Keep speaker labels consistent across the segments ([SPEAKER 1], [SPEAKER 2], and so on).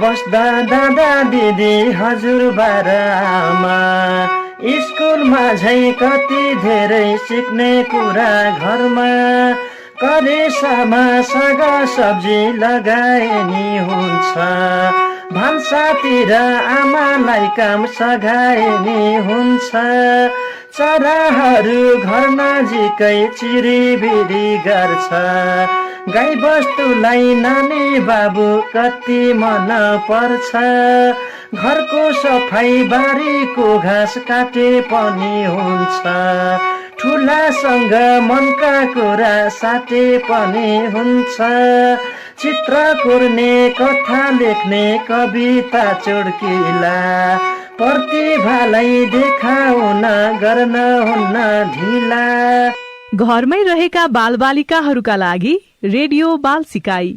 [SPEAKER 1] बस्दा दादा दिदी हजुरबा र आमा, स्कुलमा झै कति धेरै सिक्ने कुरा घरमा, करेसामा साग सब्जी लगाए नि हुन्छ, भान्सातिर आमालाई काम सघाए नि हुन्छ, चराहरू घर नजिकै चिरिबिरी गर्छ, गाई बस्तुलाई नानी बाबु कति मन पर्छ, घरको सफाई बारीको घाँस काटे पनि हुन्छ, ठुलासँग मनका कुरा साटे पनि हुन्छ, चित्र कोर्ने कथा लेख्ने कविता चुड्किला, प्रतिभालाई देखाउन गर्न हुन्न ढिला।
[SPEAKER 2] घरमै रहेका बालबालिकाहरूका लागि रेडियो बाल सिकाइ।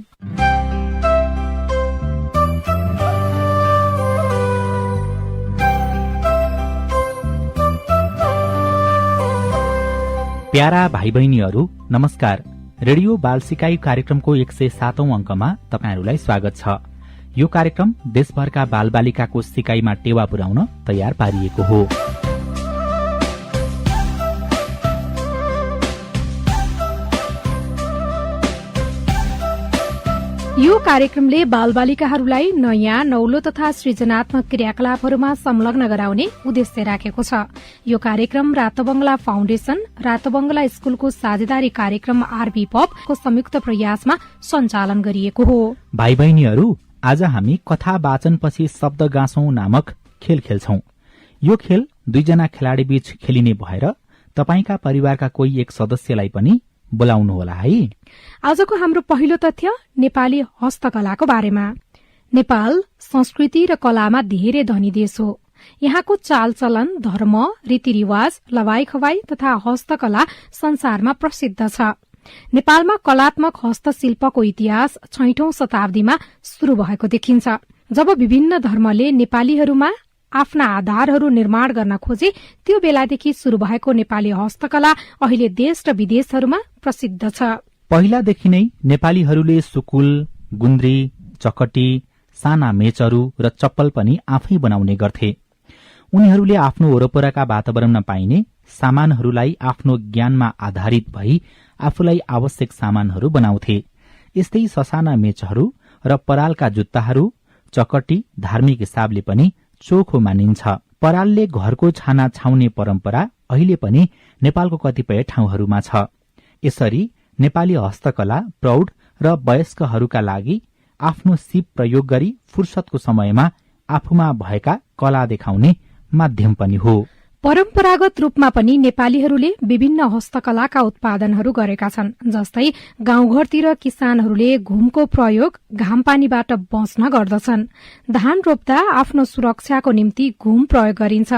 [SPEAKER 3] प्यारा भाइ बहिनीहरू नमस्कार। रेडियो बाल सिकाइ कार्यक्रमको 107औं अंकमा तपाईहरुलाई स्वागत छ। यो कार्यक्रम देशभरका बालबालिकाको सिकाइमा टेवा पुर्याउन तयार पारिएको हो।
[SPEAKER 4] यो कार्यक्रमले बालबालिकाहरूलाई नयाँ नौलो तथा सृजनात्मक क्रियाकलापहरूमा संलग्न गराउने उद्देश्य राखेको छ। यो कार्यक्रम रातोबंगला फाउन्डेशन, रातोबंगला स्कूलको साझेदारी कार्यक्रम आरबी पप को संयुक्त प्रयासमा सञ्चालन गरिएको हो।
[SPEAKER 3] भाइ बहिनीहरू, आज हामी कथा वाचनपछि शब्द गाँसौं नामक खेल खेल्छौं। यो खेल दुईजना खेलाडी बीच खेलिने भएर तपाईका परिवारका कोही एक सदस्यलाई पनि बोलाउनु होला है।
[SPEAKER 4] आजको हाम्रो पहिलो तथ्य नेपाली हस्तकलाको बारेमा। नेपाल संस्कृति र कलामा धेरै धनी देश हो। यहाँको चालचलन, धर्म, रीतिरिवाज, लवाई खवाई तथा हस्तकला संसारमा प्रसिद्ध छ। नेपालमा कलात्मक हस्तशिल्पको इतिहास 6औं शताब्दीमा शुरू भएको देखिन्छ, जब विभिन्न धर्मले नेपालीहरूमा आफ्ना आधारहरू निर्माण गर्न खोजे। त्यो बेलादेखि शुरू भएको नेपाली हस्तकला अहिले देश र विदेशहरूमा प्रसिद्ध छ।
[SPEAKER 3] पहिलादेखि नै नेपालीहरूले सुकुल, गुन्द्री, चकटी, साना मेचहरू र चप्पल पनि आफै बनाउने गर्थे। उनीहरूले आफ्नो वरपरका वातावरणमा पाइने सामानहरूलाई आफ्नो ज्ञानमा आधारित भई आफूलाई आवश्यक सामानहरू बनाउँथे। यस्तै ससाना मेचहरू र परालका जुत्ताहरू, चकटी धार्मिक हिसाबले पनि चोखो मानिन्छ। परालले घरको छाना छाउने परम्परा अहिले पनि नेपालको कतिपय ठाउँहरूमा छ। यसरी नेपाली हस्तकला प्रौढ र वयस्कहरूका लागि आफ्नो सिप प्रयोग गरी फुर्सदको समयमा आफूमा भएका कला देखाउने माध्यम पनि हो।
[SPEAKER 4] परम्परागत रूपमा पनि नेपालीहरूले विभिन्न हस्तकलाका उत्पादनहरू गरेका छन्। जस्तै गाउँघरतिर किसानहरूले घुमको प्रयोग घामपानीबाट बच्न गर्दछन्। धान रोप्दा आफ्नो सुरक्षाको निम्ति घुम प्रयोग गरिन्छ।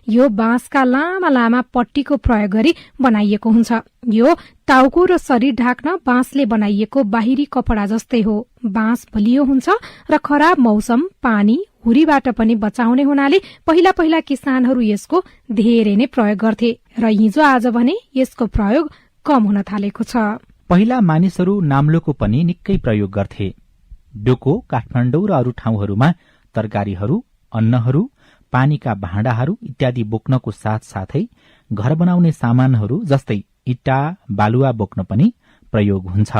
[SPEAKER 4] यो बाँसका लामा लामा पट्टीको प्रयोग गरी बनाइएको हुन्छ। यो टाउको र शरीर ढाक्न बाँसले बनाइएको बाहिरी कपडा जस्तै हो। बाँस बलियो हुन्छ र खराब मौसम, पानी, हुरीबाट पनि बचाउने हुनाले पहिला पहिला किसानहरू यसको धेरै नै प्रयोग गर्थे र हिजो आज भने यसको प्रयोग कम हुन थालेको छ।
[SPEAKER 3] पहिला मानिसहरू नाम्लोको पनि निकै प्रयोग गर्थे। डोको काठमाडौँ र अरू ठाउँहरूमा तरकारीहरू, अन्नहरू, पानीका भाँडाहरू इत्यादि बोक्नको साथसाथै घर बनाउने सामानहरू जस्तै इट्टा, बालुवा बोक्न पनि प्रयोग हुन्छ।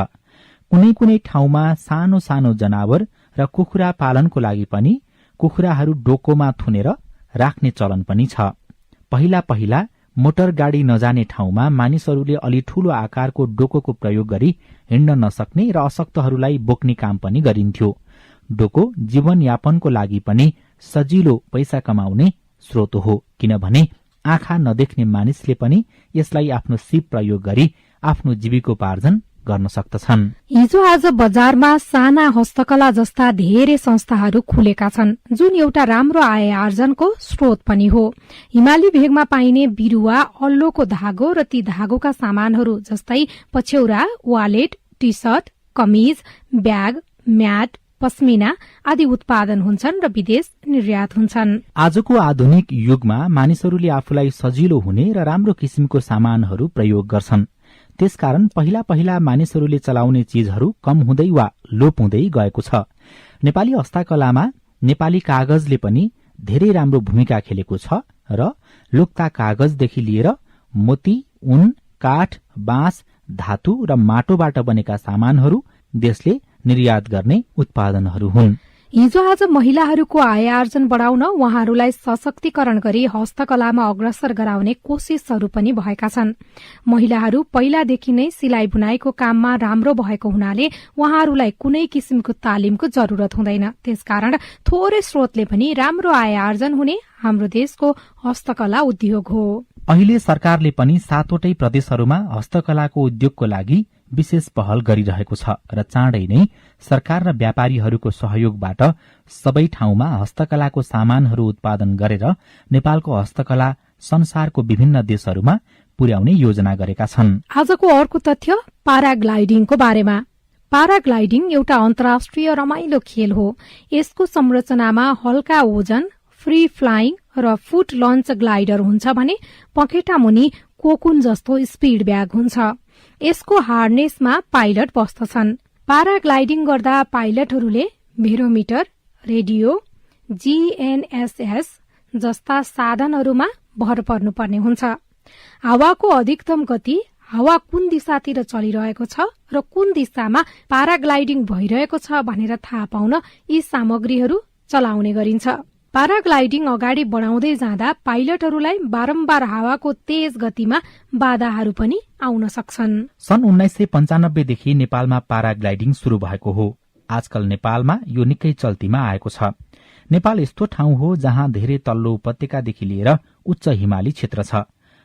[SPEAKER 3] कुनै कुनै ठाउँमा सानो सानो जनावर र कुखुरा पालनको लागि पनि कुखुराहरू डोकोमा थुनेर राख्ने चलन पनि छ। पहिला पहिला मोटर गाडी नजाने ठाउँमा मानिसहरूले अलि ठूलो आकारको डोकोको प्रयोग गरी हिँड्न नसक्ने र अशक्तहरूलाई बोक्ने काम पनि गरिन्थ्यो। डोको जीवनयापनको लागि पनि सजिलो पैसा कमाउने स्रोत हो, किनभने आँखा नदेख्ने मानिसले पनि यसलाई आफ्नो सिप प्रयोग गरी आफ्नो जीविकोपार्जन गर्न सक्दछन्।
[SPEAKER 4] हिजो आज बजारमा साना हस्तकला जस्ता धेरै संस्थाहरू खुलेका छन्, जुन एउटा राम्रो आय आर्जनको स्रोत पनि हो। हिमाली भेगमा पाइने बिरुवा, अल्लोको धागो र ती धागोका सामानहरू जस्तै पछ्यौरा, वालेट, टी सर्ट, कमिज, ब्याग, म्याट, पस्मिना आदि उत्पादन हुन्छन् र विदेश निर्यात हुन्छन्।
[SPEAKER 3] आजको आधुनिक युगमा मानिसहरूले आफूलाई सजिलो हुने र राम्रो किसिमको सामानहरू प्रयोग गर्छन्। त्यसकारण पहिला पहिला मानिसहरूले चलाउने चीजहरू कम हुँदै वा लोप हुँदै गएको छ। नेपाली हस्तकलामा नेपाली कागजले पनि धेरै राम्रो भूमिका खेलेको छ र लोक्ता कागजदेखि लिएर मोती, ऊन, काठ, बाँस, धातु र माटोबाट बनेका सामानहरू देशले निर्यात गर्ने उत्पादनहरू हुन्।
[SPEAKER 4] हिजो आज महिलाहरूको आय आर्जन बढाउन उहाँहरूलाई सशक्तिकरण गरी हस्तकलामा अग्रसर गराउने कोशिशहरू पनि भएका छन्। महिलाहरू पहिलादेखि नै सिलाइ बुनाईको काममा राम्रो भएको हुनाले उहाँहरूलाई कुनै किसिमको तालिमको जरूरत हुँदैन। त्यसकारण थोरै स्रोतले पनि राम्रो आय आर्जन हुने हाम्रो देशको हस्तकला उद्योग हो।
[SPEAKER 3] अहिले सरकारले पनि 7वटै प्रदेशहरूमा हस्तकलाको उद्योगको लागि विशेष पहल गरिरहेको छ र चाँडै नै सरकार र व्यापारीहरूको सहयोगबाट सबै ठाउँमा हस्तकलाको सामानहरू उत्पादन गरेर नेपालको हस्तकला संसारको विभिन्न देशहरूमा पुर्याउने योजना गरेका छन्।
[SPEAKER 4] आजको अर्को तथ्य पाराग्लाइडिङको बारेमा। पाराग्लाइडिङ एउटा अन्तर्राष्ट्रिय रमाइलो खेल हो। यसको संरचनामा हल्का ओजन, फ्री फ्लाइङ र फुट लन्च ग्लाइडर हुन्छ भने पखेटा मुनि कोकुन जस्तो स्पीड ब्याग हुन्छ। यसको हार्नेसमा पाइलट बस्दछन्। पाराग्लाइडिङ गर्दा पाइलटहरूले भेरोमिटर, रेडियो, जीएनएसएस जस्ता साधनहरूमा भर पर्नुपर्ने हुन्छ। हावाको अधिकतम गति, हावा कुन दिशातिर चलिरहेको छ र कुन दिशामा पाराग्लाइडिङ भइरहेको छ भनेर थाहा पाउन यी सामग्रीहरू चलाउने गरिन्छ। पाराग्लाइडिङ अगाडि बढाउँदै जाँदा पाइलटहरूलाई बारम्बार हावाको तेज गतिमा बाधाहरू पनि आउन सक्छन्।
[SPEAKER 3] सन् 1995 देखि नेपालमा पाराग्लाइडिङ शुरू भएको हो। आजकल नेपालमा यो निकै चल्तीमा आएको छ। नेपाल यस्तो ठाउँ हो जहाँ धेरै तल्लो उपत्यकादेखि लिएर उच्च हिमाली क्षेत्र छ।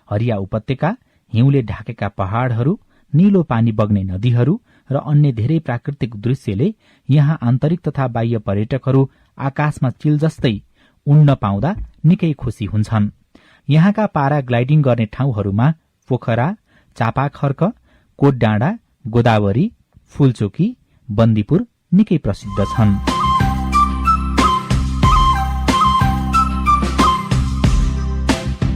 [SPEAKER 3] हरिया उपत्यका, हिउँले ढाकेका पहाड़हरू, नीलो पानी बग्ने नदीहरू र अन्य धेरै प्राकृतिक दृश्यले यहाँ आन्तरिक तथा बाह्य पर्यटकहरू आकाशमा चिल जस्तै उड्न पाउँदा निकै खुशी हुन्छन्। यहाँका पाराग्लाइडिङ गर्ने ठाउँहरूमा पोखरा, चापाखर्क, कोटडाँडा, गोदावरी, फूलचोकी, बन्दीपुर निकै प्रसिद्ध छन्।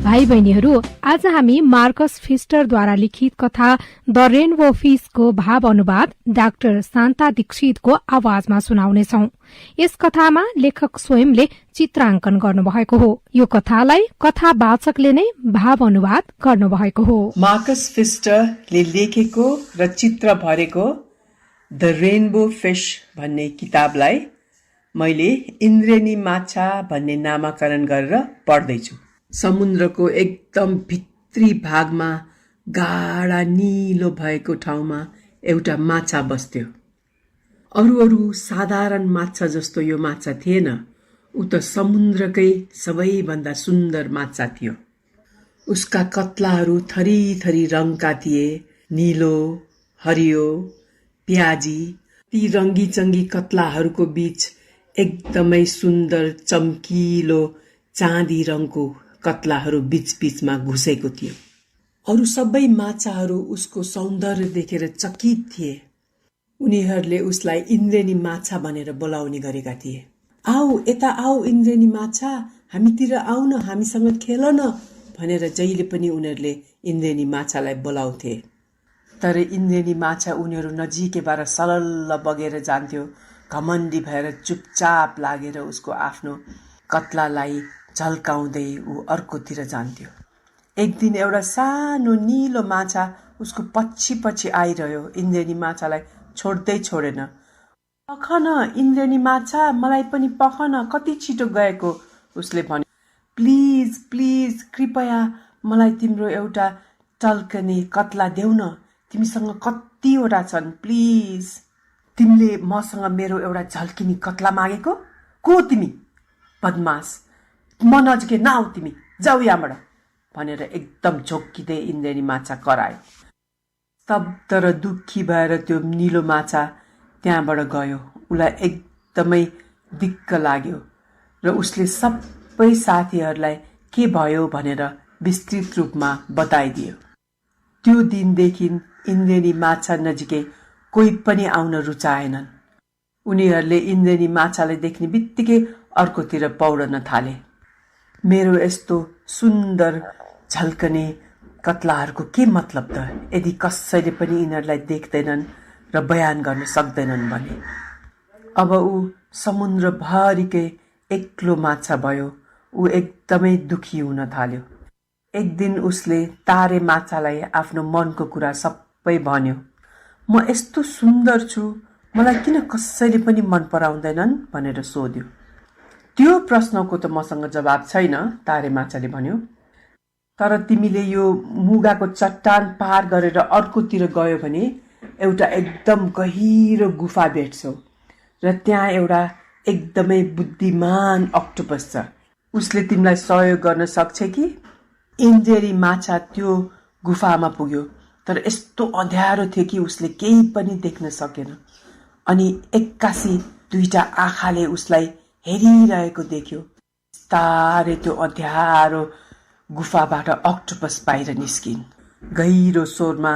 [SPEAKER 4] भाइ बहिनीहरू, आज हामी मार्कस फिस्टरद्वारा लिखित कथा द रेनबो फिशको भाव अनुवाद डाक्टर शान्ता दीक्षितको आवाजमा सुनाउनेछौ। यस कथामा लेखक स्वयंले चित्रांकन गर्नुभएको हो। यो कथालाई कथावाचकले नै भाव अनुवाद गर्नुभएको हो।
[SPEAKER 5] मार्कस फिस्टरले लेखेको र चित्र भरेको द रेनबो फिश भन्ने किताबलाई मैले इन्द्रेणी माछा भन्ने नामाकरण गरेर पढ्दैछु। समुद्रको एकदम भित्री भागमा गाढा नीलो भएको ठाउँमा एउटा माछा बस्थ्यो। अरू साधारण माछा जस्तो यो माछा थिएन। ऊ त समुद्रकै सबैभन्दा सुन्दर माछा थियो। उसका कत्लाहरू थरी थरी रङका थिए, नीलो, हरियो, प्याजी। ती रङ्गी चङ्गी कत्लाहरूको बीच एकदमै सुन्दर चम्किलो चाँदी रङको कत्लाहरू बीचमा घुसेको थियो। अरू सबै माछाहरू उसको सौन्दर्य देखेर चकित थिए। उनीहरूले उसलाई इन्द्रेणी माछा भनेर बोलाउने गरेका थिए। आऊ यता आऊ इन्द्रेणी माछा, हामीतिर आऊ न, हामीसँग खेल न भनेर जहिले पनि उनीहरूले इन्द्रेणी माछालाई बोलाउँथे। तर इन्द्रेणी माछा उनीहरू नजिकैबाट सलल्ल बगेर जान्थ्यो। घमण्डी भएर चुपचाप लागेर उसको आफ्नो कत्लालाई झल्काउँदै ऊ अर्कोतिर जान्थ्यो। एक दिन एउटा सानो नीलो माछा उसको पछि पछि आइरह्यो। इन्द्रेणी माछालाई छोड्दै छोडेन। पखन इन्द्रेणी माछा, मलाई पनि पखन, कति छिटो गएको, उसले भन्यो। प्लिज प्लिज कृपया मलाई तिम्रो एउटा टल्कने कत्ला देऊ न, तिमीसँग कतिवटा छन्, प्लिज। तिमीले मसँग मेरो एउटा झल्किने कत्ला मागेको? को तिमी? बदमास, म नजिकै नआऊ, तिमी जाऊ यहाँबाट भनेर एकदम झोक्किँदै इन्द्रेणी माछा करायो। स्तब्ध र दुःखी भएर त्यो नीलो माछा त्यहाँबाट गयो। उसलाई एकदमै दिक्क लाग्यो र उसले सबै साथीहरूलाई के भयो भनेर विस्तृत रूपमा बताइदियो। त्यो दिनदेखि इन्द्रेणी माछा नजिकै कोही पनि आउन रुचाएनन्। उनीहरूले इन्द्रेणी माछालाई देख्ने बित्तिकै अर्कोतिर पौडन थाले। मेरो यस्तो सुन्दर झल्कने कत्लाहरूको के मतलब त, यदि कसैले पनि यिनीहरूलाई देख्दैनन् र बयान गर्न सक्दैनन् भने। अब ऊ समुद्रभरिकै एक्लो माछा भयो। ऊ एकदमै दुखी हुन थाल्यो। एक दिन उसले तारे माछालाई आफ्नो मनको कुरा सबै भन्यो। म यस्तो सुन्दर छु, मलाई किन कसैले पनि मन पराउँदैनन् भनेर सोध्यो। त्यो प्रश्नको त मसँग जवाब छैन, तारे माछाले भन्यो। तर तिमीले यो मुगाको चट्टान पार गरेर अर्कोतिर गयो भने एउटा एकदम गहिरो गुफा भेट्छौ र त्यहाँ एउटा एकदमै बुद्धिमान अक्टोपस छ। उसले तिमीलाई सहयोग गर्न सक्छ कि? इन्द्रेणी माछा त्यो गुफामा पुग्यो, तर यस्तो अँध्यारो थियो कि उसले केही पनि देख्न सकेन। अनि एक्कासी दुईटा आँखाले उसलाई हेरिरहेको देख्यो। बिस्तारै त्यो अँध्यारो गुफाबाट अक्टोपस बाहिर निस्किन्। गहिरो स्वरमा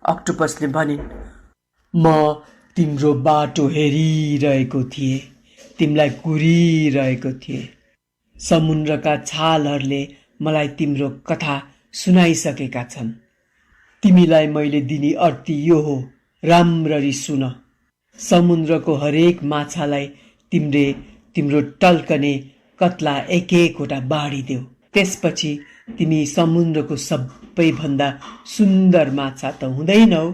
[SPEAKER 5] अक्टोपसले भनिन्, म तिम्रो बाटो हेरिरहेको थिएँ, तिमीलाई कुरिरहेको थिएँ। समुद्रका छालहरूले मलाई तिम्रो कथा सुनाइसकेका छन्। तिमीलाई मैले दिने अर्ती यो हो, राम्ररी सुन। समुद्रको हरेक माछालाई तिमीले तिम्रो टल्कने कत्ला एक एकवटा बाँडिदेऊ। त्यसपछि तिमी समुद्रको सबैभन्दा सुन्दर माछा त हुँदैनौ,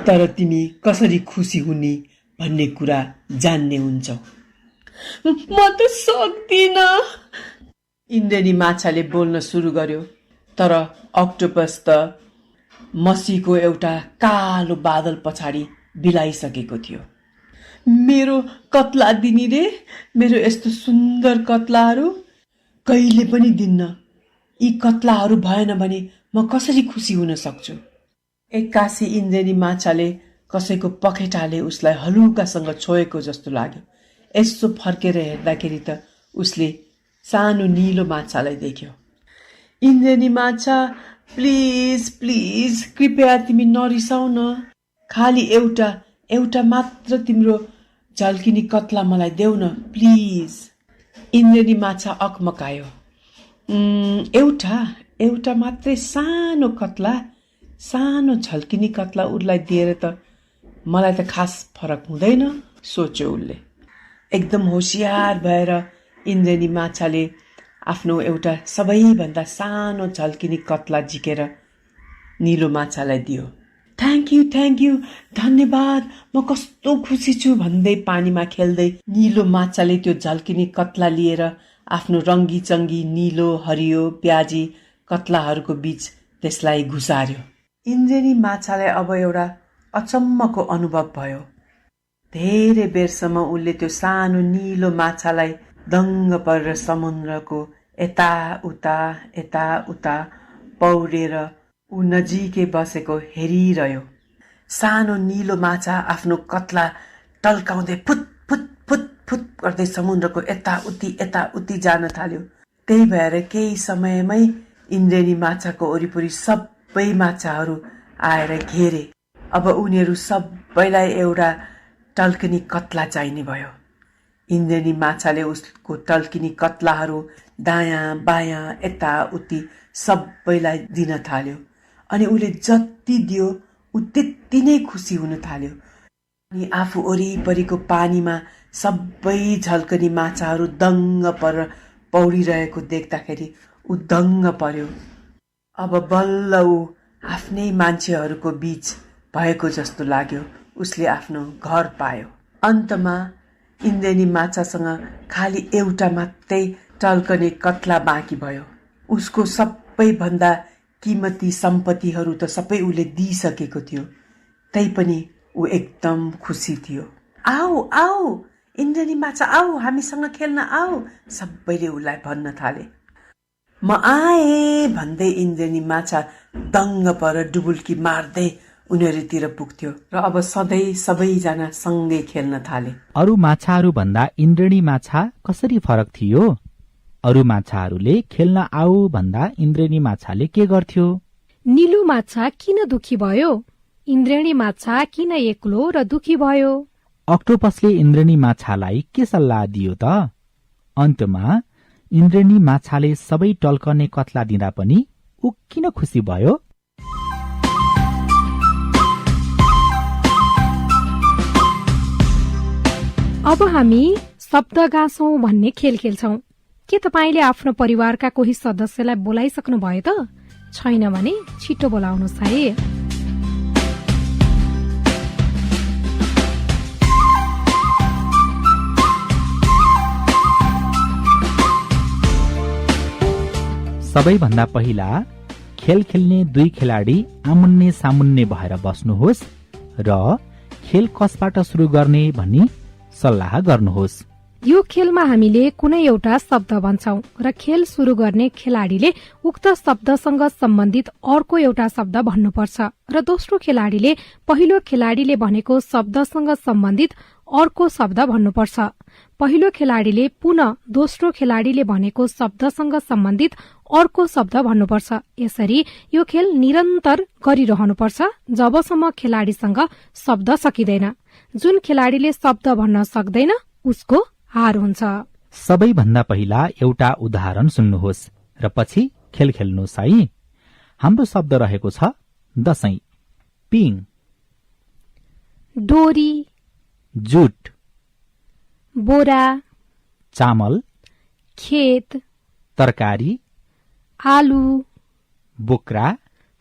[SPEAKER 5] तर तिमी कसरी खुसी हुने भन्ने कुरा जान्ने हुन्छौ। म त सक्दिन, इन्द्रेणी माछाले बोल्न सुरु गर्यो। तर अक्टोपस त मसीको एउटा कालो बादल पछाडि बिलाइसकेको थियो। मेरो कत्ला दिनी रे, मेरो यस्तो सुन्दर कत्लाहरू कहिले पनि दिन्न। यी कत्लाहरू भएन भने म कसरी खुसी हुन सक्छु? एक्कासी इन्द्रेणी माछाले कसैको पखेटाले उसलाई हलुकासँग छोएको जस्तो लाग्यो। यसो फर्केर हेर्दाखेरि त उसले सानो नीलो माछालाई देख्यो। इन्द्रेणी माछा, प्लिज प्लिज कृपया तिमी नरिसाउ न। खाली एउटा मात्र तिम्रो झल्किने कत्ला मलाई देऊ न प्लिज। इन्द्रेणी माछा अकमकायो। एउटा मात्रै सानो कत्ला, सानो झल्किने कत्ला उसलाई दिएर त मलाई त खास फरक हुँदैन, सोच्यो उसले। एकदम होसियार भएर इन्द्रेणी माछाले आफ्नो एउटा सबैभन्दा सानो झल्किने कत्ला झिकेर नीलो माछालाई दियो। थ्याङ्क यू, धन्यवाद, म कस्तो खुसी छु भन्दै पानीमा खेल्दै नीलो माछाले त्यो झल्किने कत्ला लिएर आफ्नो रङ्गी चङ्गी नीलो हरियो प्याजी कत्लाहरूको बीच त्यसलाई घुसार्यो। इन्द्रेणी माछालाई अब एउटा अचम्मको अनुभव भयो। धेरै बेरसम्म उसले त्यो सानो नीलो माछालाई दङ्ग परेर समुद्रको यता उता पौडेर ऊ नजिकै बसेको हेरिरह्यो। सानो नीलो माछा आफ्नो कत्ला टल्काउँदै फुत फुत फुत फुत गर्दै समुद्रको यता उति जान थाल्यो। त्यही भएर केही समयमै इन्द्रेणी माछाको वरिपरि सबै माछाहरू आएर घेरे। अब उनीहरू सबैलाई एउटा टल्किने कत्ला चाहिने भयो। इन्द्रेणी माछाले उसको टल्किने कत्लाहरू दायाँ बायाँ यताउति सबैलाई दिन थाल्यो। अनि उसले जति दियो ऊ त्यति नै खुसी हुन थाल्यो। अनि आफू वरिपरिको पानीमा सबै झल्कने माछाहरू दङ्ग परेर पौडिरहेको देख्दाखेरि ऊ दङ्ग पर्यो। अब बल्ल ऊ आफ्नै मान्छेहरूको बीच भएको जस्तो लाग्यो। उसले आफ्नो घर पायो। अन्तमा इन्द्रेणी माछासँग खाली एउटा मात्रै टल्कने कत्ला बाँकी भयो। उसको सबैभन्दा कीमती सम्पत्तिहरू त सबै उसले दिइसकेको थियो। तैपनि ऊ एकदम खुसी थियो। आऊ इन्द्रेणी माछा, आऊ हामीसँग खेल्न आऊ, सबैले उसलाई भन्न थाले। म आएँ भन्दै इन्द्रेणी माछा दङ्ग परेर डुबुल्की मार्दै उनीहरूतिर पुग्थ्यो र अब सधैँ सबैजना सँगै खेल्न थाले।
[SPEAKER 3] अरू माछाहरू भन्दा इन्द्रेणी माछा कसरी फरक थियो? अरू माछाहरूले खेल्न आऊ भन्दा इन्द्रेणी माछाले के गर्थ्यो?
[SPEAKER 4] नीलो माछा किन दुखी भयो? इन्द्रेणी माछा किन एक्लो र दुखी भयो?
[SPEAKER 3] अक्टोपसले इन्द्रेणी माछालाई के सल्लाह दियो त? अन्तमा इन्द्रेणी माछाले सबै टल्कने कत्ला दिँदा पनि ऊ किन खुसी भयो?
[SPEAKER 4] अब हामी शब्द गाँसौं भन्ने खेल खेल्छौं। के तपाईले आफ्नो परिवारका कोही सदस्यलाई बोलाइसक्नु भयो त? छैन भने छिटो बोलाउनुहोस् है।
[SPEAKER 3] सबैभन्दा पहिला खेल खेल्ने दुई खेलाडी आमुन्ने सामुन्ने भएर बस्नुहोस् र खेल कसबाट सुरु गर्ने भनी सल्लाह गर्नुहोस्।
[SPEAKER 4] यो खेलमा हामीले कुनै एउटा शब्द भन्छौं र खेल सुरु गर्ने खेलाडीले उक्त शब्दसँग सम्बन्धित अर्को एउटा शब्द भन्नुपर्छ र दोस्रो खेलाडीले पहिलो खेलाडीले भनेको शब्दसँग सम्बन्धित अर्को शब्द भन्नुपर्छ। पहिलो खेलाडीले पुनः दोस्रो खेलाडीले भनेको शब्दसँग सम्बन्धित अर्को शब्द भन्नुपर्छ। यसरी यो खेल निरन्तर गरिरहनुपर्छ जबसम्म खेलाडीसँग शब्द सकिँदैन। जुन खेलाडीले शब्द भन्न सक्दैन उसको हार हुन्छ।
[SPEAKER 3] सबैभन्दा पहिला एउटा उदाहरण सुन्नुहोस् र पछि खेल खेल्नुहोस् है। हाम्रो शब्द रहेको छ दशैं, पिङ,
[SPEAKER 4] डोरी,
[SPEAKER 3] जुट,
[SPEAKER 4] बोरा,
[SPEAKER 3] चामल,
[SPEAKER 4] खेत,
[SPEAKER 3] तरकारी,
[SPEAKER 4] आलु,
[SPEAKER 3] बोक्रा,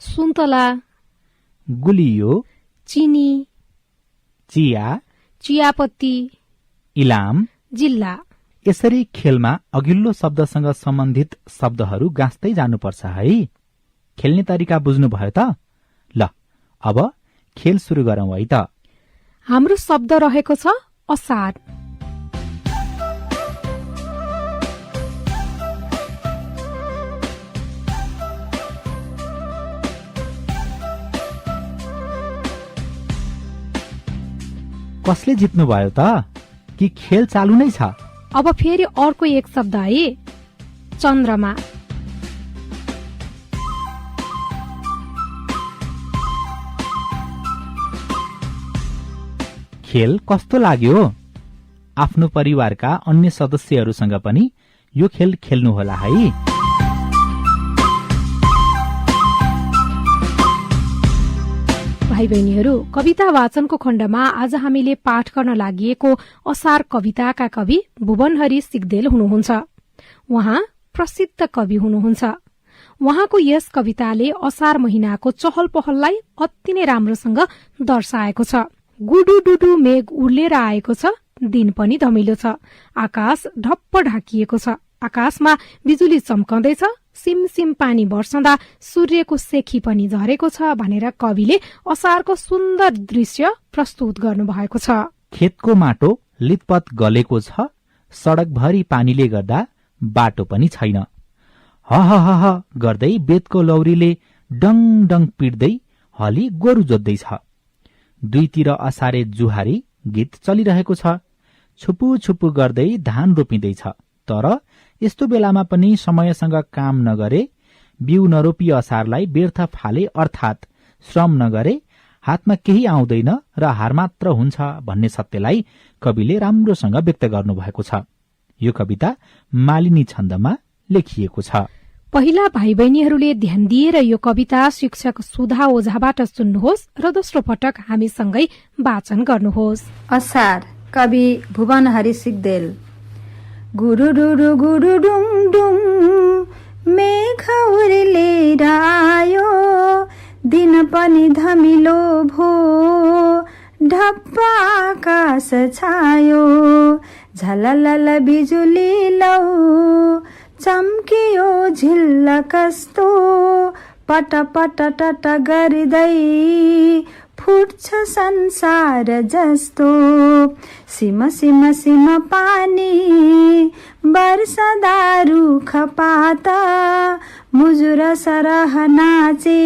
[SPEAKER 4] सुन्तला,
[SPEAKER 3] गुलियो,
[SPEAKER 4] चिनी,
[SPEAKER 3] चिया,
[SPEAKER 4] चियापत्ती,
[SPEAKER 3] इलाम,
[SPEAKER 4] जिल्ला।
[SPEAKER 3] यसरी खेलमा अघिल्लो शब्दसँग सम्बन्धित शब्दहरू गाँस्दै जानुपर्छ है। खेल्ने तरिका बुझ्नुभयो त? ल अब खेल सुरु गरौँ है त।
[SPEAKER 4] हाम्रो शब्द रहेको छ असार।
[SPEAKER 3] कसले जित्नुभयो त? कि खेल चालु नै छ?
[SPEAKER 4] अब फेरि अर्को एक शब्द है, चन्द्रमा।
[SPEAKER 3] खेल कस्तो लाग्यो? आफ्नो परिवारका अन्य सदस्यहरूसँग पनि यो खेल खेल्नुहोला है।
[SPEAKER 4] भाइ बहिनीहरू, कविता वाचनको खण्डमा आज हामीले पाठ गर्न लागि असार कविताका कवि भुवनहरि सिग्देल हुनुहुन्छ। उहाँ प्रसिद्ध कवि हुनुहुन्छ। उहाँको यस कविताले असार महिनाको चहल पहललाई अति नै राम्रोसँग दर्शाएको छ। गुडु डुडु मेघ उर्लेर आएको छ, दिन पनि धमिलो छ, आकाश ढप्प ढाकिएको छ, आकाशमा बिजुली चम्कँदैछ, सिमसिम पानी बर्सँदा सूर्यको सेखी पनि झरेको छ भनेर कविले असारको सुन्दर दृश्य प्रस्तुत गर्नुभएको छ।
[SPEAKER 3] खेतको माटो लितपत गलेको छ, सडकभरि पानीले गर्दा बाटो पनि छैन। ह गर्दै बेतको लौरीले डङ डङ पिट्दै हली गोरु जोत्दैछ। दुईतिर असारे जुहारी गीत चलिरहेको छ। छुपु छुपु गर्दै धान रोपिँदैछ। तर यस्तो बेलामा पनि समयसँग काम नगरे, बिउ नरोपी असारलाई व्यर्थ फाले अर्थात् श्रम नगरे हातमा केही आउँदैन र हार मात्र हुन्छ भन्ने सत्यलाई कविले राम्रोसँग व्यक्त गर्नुभएको छ। यो कविता मालिनी छन्दमा लेखिएको छ।
[SPEAKER 4] पहिला भाइ बहिनीहरूले ध्यान दिएर यो कविता शिक्षक सुधा ओझाबाट सुन्नुहोस् र दोस्रो पटक हामीसँगै वाचन गर्नुहोस्।
[SPEAKER 6] असार, कवि भुवनहरि सिग्देल। गुरुडुरु गुरुडुङ डुङ मेघ उर्लेर आयो, दिन पनि धमिलो भो, ढप्प आकाश छायो, झललल बिजुली लौ चम्कियो झिल्ल कस्तो, पट पट टट गर्दै फुट्छ संसार जस्तो, सिम सिम सिम पानी बर्सदा रुख पात, मुजुर सरह नाचे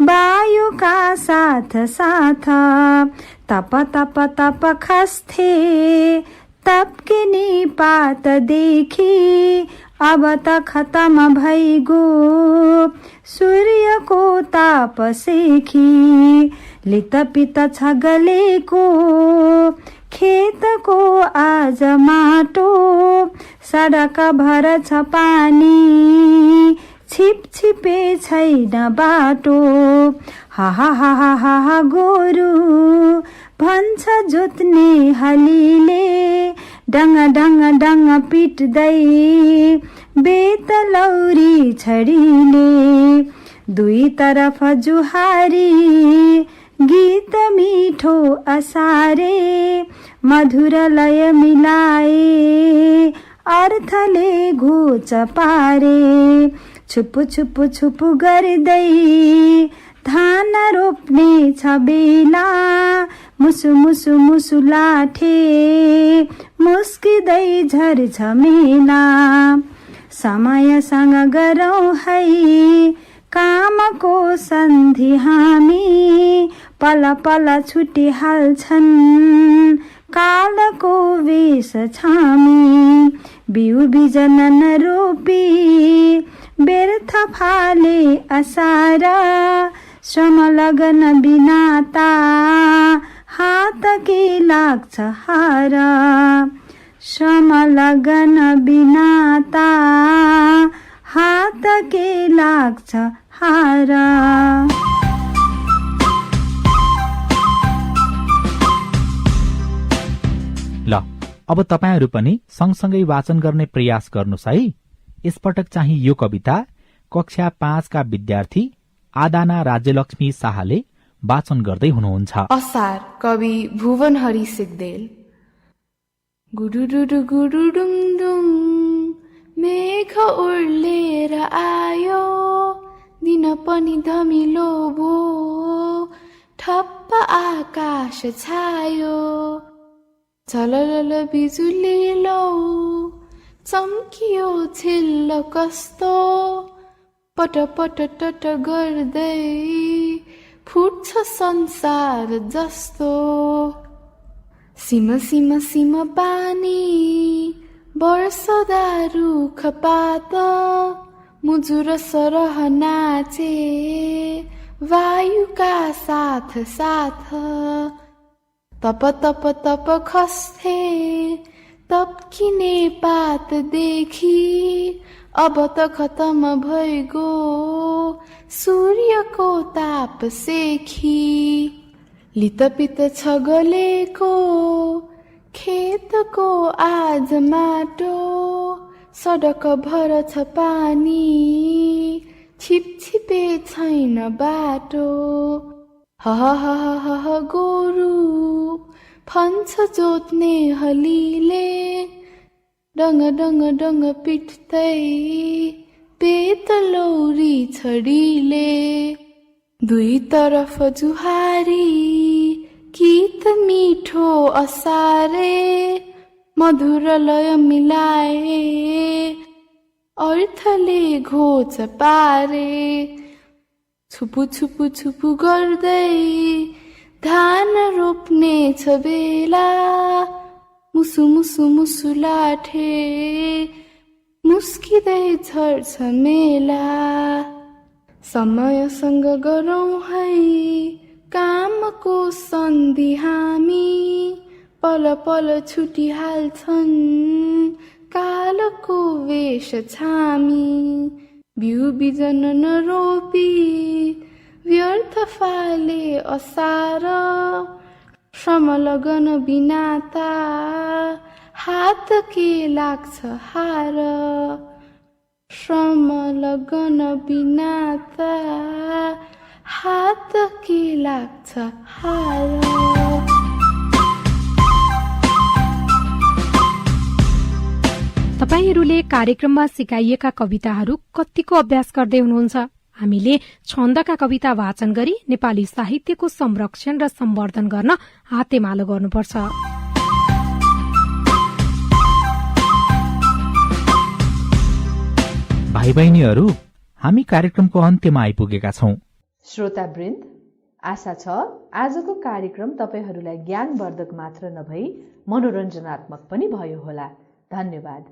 [SPEAKER 6] वायुका साथ साथ, तप तप तप खस्थे तपकिनी पात देखी, अब त खतम भइगो सूर्यको ताप सेखी, लितपित छ गलेको खेतको आज माटो, सडक भर छ पानी छिप छिपे छैन बाटो, हा हा हा हा हा गोरु भन्छ जोत्ने हलीले, डङ डङ डङ पिट्दै बेतलौरी छडीले दुई तरफ जुहारी गीत मिठो असारे मधुर लय मिलाए अर्थले घोच पारे छुपु छुपु छुपु गर्दै धान रोप्ने छ बेला मुसु मुसु मुसु लाठे मुस्किँदै झर्छ मेला समयसँग गरौँ है कामको सन्धि हामी पल पल छुटिहाल्छन् कालको वेश छामी बिउ बिजन नरोपी व्यर्थ फाले असार श्रम लगन बिनाता हात के लाग्छ हार श्रम लगन बिनाता हात के लाग्छ हार।
[SPEAKER 3] ल अब तपाईहरू पनि सँगसँगै वाचन गर्ने प्रयास गर्नुहोस् है। यसपटक चाहिँ यो कविता कक्षा 5 का विद्यार्थी आदाना राज्यलक्ष्मी शाहले वाचन गर्दै हुनुहुन्छ।
[SPEAKER 7] असार कवि भुवनहरि सिग्देल। गुडुडुडु गुडुडुङडुङ मेघ उर्लेर आयो दिन पनि धमिलो भो ठप्प आकाश छायो झललल बिजुली लौ चम्कियो छिल्ल कस्तो पट पट टट गर्दै फुट्छ संसार जस्तो सिम सिम सिम पानी वर्षदा रुख पात मुजुर सरह नाचे वायुका साथ साथ तप तप तप खस्थे तप्किने पात देखी अब त खतम भइगो सूर्यको ताप सेखी लितपित छ गलेको खेतको आज माटो सडक भर छ पानी छिपछिपे छैन बाटो हह हह हह गोरु फन्छ जोत्ने हलीले डङ डङ डङ पिट्दै बेतलौरी छडीले दुई तरफ जुहारी गीत मिठो असारे मधुर लय मिलाए अर्थले घोच पारे छुपु छुपु छुपु गर्दै धान रोप्ने छ बेला मुसु मुसु मुसु लाठे मुस्किँदै झर्छ मेला समयसँग गरौँ है कामको सन्धि हामी पल पल छुटिहाल्छन् कालको वेश छामी बिउ बिजन नरोपी व्यर्थ फाले असार श्रम लगन बिनाता हात के लाग्छ हार श्रम लगन बिनाता हात के लाग्छ हार।
[SPEAKER 4] तपाईहरूले कार्यक्रममा सिकाइएका कविताहरू कतिको अभ्यास गर्दै हुनुहुन्छ? हामीले छन्दका कविता वाचन गरी नेपाली साहित्यको संरक्षण र सम्वर्धन गर्न हातेमालो गर्नुपर्छ।
[SPEAKER 3] भाइ बहिनीहरू, हामी कार्यक्रमको अन्त्यमा आइपुगेका छौं।
[SPEAKER 8] श्रोतावृन्द, आशा छ आजको कार्यक्रम तपाईहरूलाई ज्ञानवर्धक मात्र नभई मनोरञ्जनात्मक पनि भयो होला। धन्यवाद।